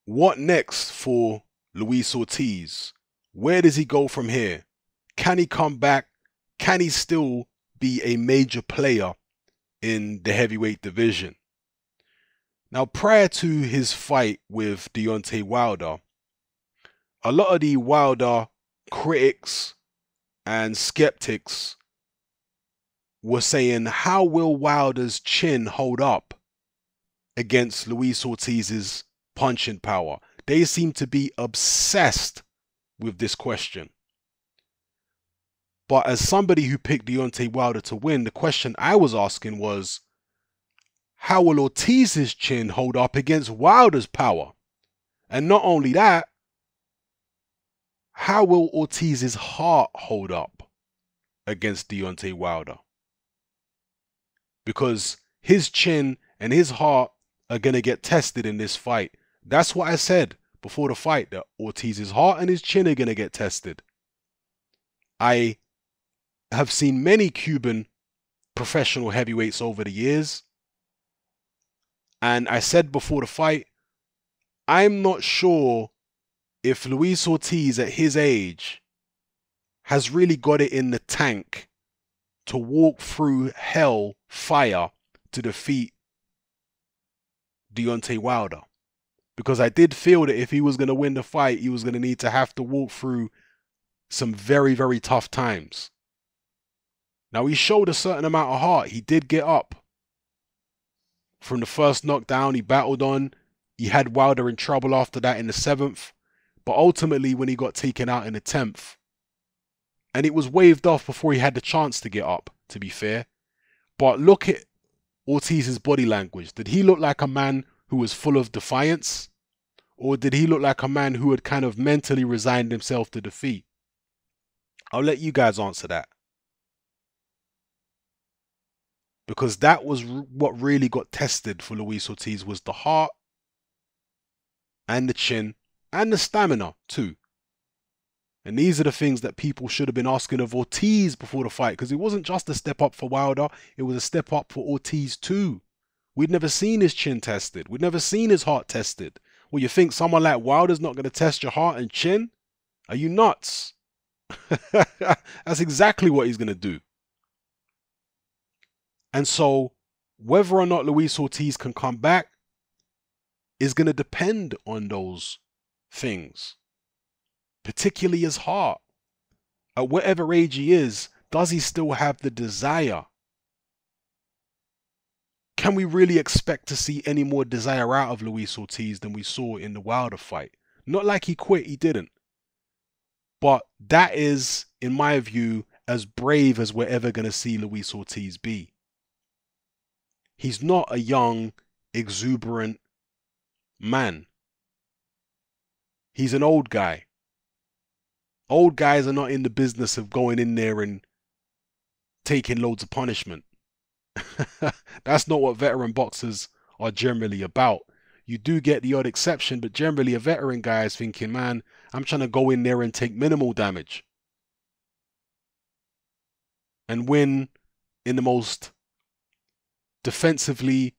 What next for Luis Ortiz? Where does he go from here? Can he come back? Can he still be a major player in the heavyweight division? Now, prior to his fight with Deontay Wilder, a lot of the Wilder critics and skeptics were saying, how will Wilder's chin hold up against Luis Ortiz's punching power? They seem to be obsessed with this question. But as somebody who picked Deontay Wilder to win, the question I was asking was, how will Ortiz's chin hold up against Wilder's power? And not only that, how will Ortiz's heart hold up against Deontay Wilder? Because his chin and his heart are going to get tested in this fight. That's what I said before the fight, that Ortiz's heart and his chin are going to get tested. I have seen many Cuban professional heavyweights over the years. And I said before the fight, I'm not sure if Luis Ortiz at his age has really got it in the tank to walk through hell fire to defeat Deontay Wilder. Because I did feel that if he was going to win the fight, he was going to need to have to walk through some very, very tough times. Now, he showed a certain amount of heart. He did get up. From the first knockdown, he battled on. He had Wilder in trouble after that in the 7th. But ultimately, when he got taken out in the 10th, and it was waved off before he had the chance to get up, to be fair. But look at Ortiz's body language. Did he look like a man who was full of defiance? Or did he look like a man who had kind of mentally resigned himself to defeat? I'll let you guys answer that. Because that was what really got tested for Luis Ortiz, was the heart and the chin and the stamina too. And these are the things that people should have been asking of Ortiz before the fight, because it wasn't just a step up for Wilder, it was a step up for Ortiz too. We'd never seen his chin tested. We'd never seen his heart tested. Well, you think someone like Wilder's not going to test your heart and chin? Are you nuts? That's exactly what he's going to do. And so, whether or not Luis Ortiz can come back is going to depend on those things. Particularly his heart. At whatever age he is, does he still have the desire? Can we really expect to see any more desire out of Luis Ortiz than we saw in the Wilder fight? Not like he quit, he didn't. But that is, in my view, as brave as we're ever going to see Luis Ortiz be. He's not a young, exuberant man. He's an old guy. Old guys are not in the business of going in there and taking loads of punishment. That's not what veteran boxers are generally about. You do get the odd exception, but generally a veteran guy is thinking, man, I'm trying to go in there and take minimal damage and win in the most defensively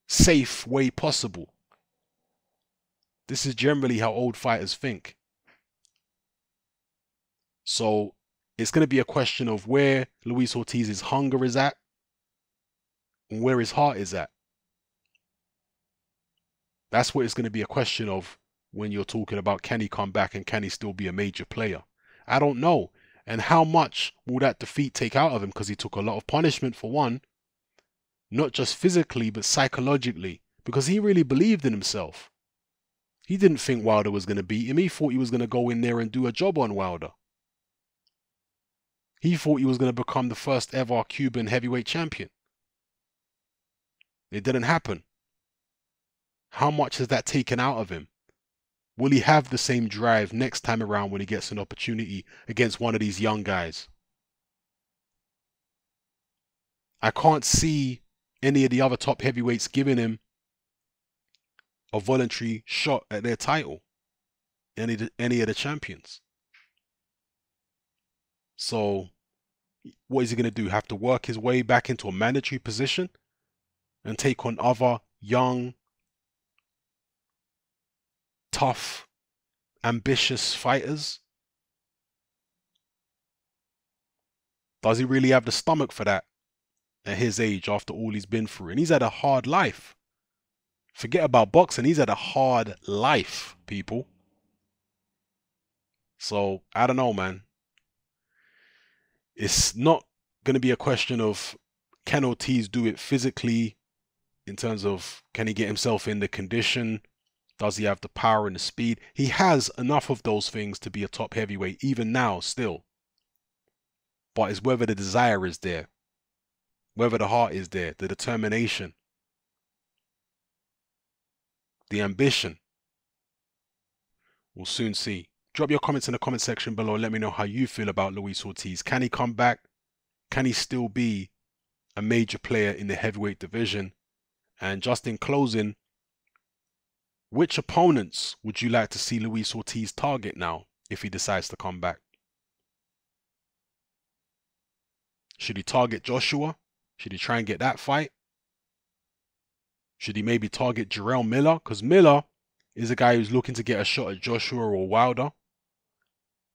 safe way possible. This is generally how old fighters think. So it's going to be a question of where Luis Ortiz's hunger is at and where his heart is at. That's what it's going to be a question of when you're talking about, can he come back and can he still be a major player? I don't know. And how much will that defeat take out of him? Because he took a lot of punishment, for one. Not just physically, but psychologically. Because he really believed in himself. He didn't think Wilder was going to beat him. He thought he was going to go in there and do a job on Wilder. He thought he was going to become the first ever Cuban heavyweight champion. It didn't happen. How much has that taken out of him? Will he have the same drive next time around when he gets an opportunity against one of these young guys? I can't see any of the other top heavyweights giving him a voluntary shot at their title. Any of the champions. So, what is he going to do? Have to work his way back into a mandatory position and take on other young tough, ambitious fighters? Does he really have the stomach for that at his age after all he's been through? And he's had a hard life. Forget about boxing, he's had a hard life, people. So, I don't know, man. It's not going to be a question of can Ortiz do it physically in terms of can he get himself in the condition? Does he have the power and the speed? He has enough of those things to be a top heavyweight, even now, still. But it's whether the desire is there, whether the heart is there, the determination, the ambition. We'll soon see. Drop your comments in the comment section below. Let me know how you feel about Luis Ortiz. Can he come back? Can he still be a major player in the heavyweight division? And just in closing, which opponents would you like to see Luis Ortiz target now if he decides to come back? Should he target Joshua? Should he try and get that fight? Should he maybe target Jarrell Miller? Because Miller is a guy who's looking to get a shot at Joshua or Wilder.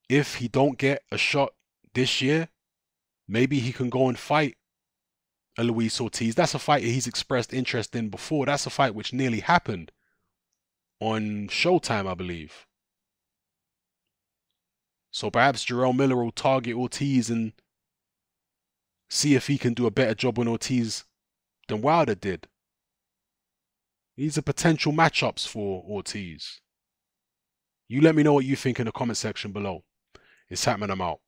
If he don't get a shot this year, maybe he can go and fight a Luis Ortiz. That's a fight he's expressed interest in before. That's a fight which nearly happened on Showtime, I believe. So perhaps Jarrell Miller will target Ortiz and see if he can do a better job on Ortiz than Wilder did. These are potential matchups for Ortiz. You let me know what you think in the comment section below. It's happening, I'm out.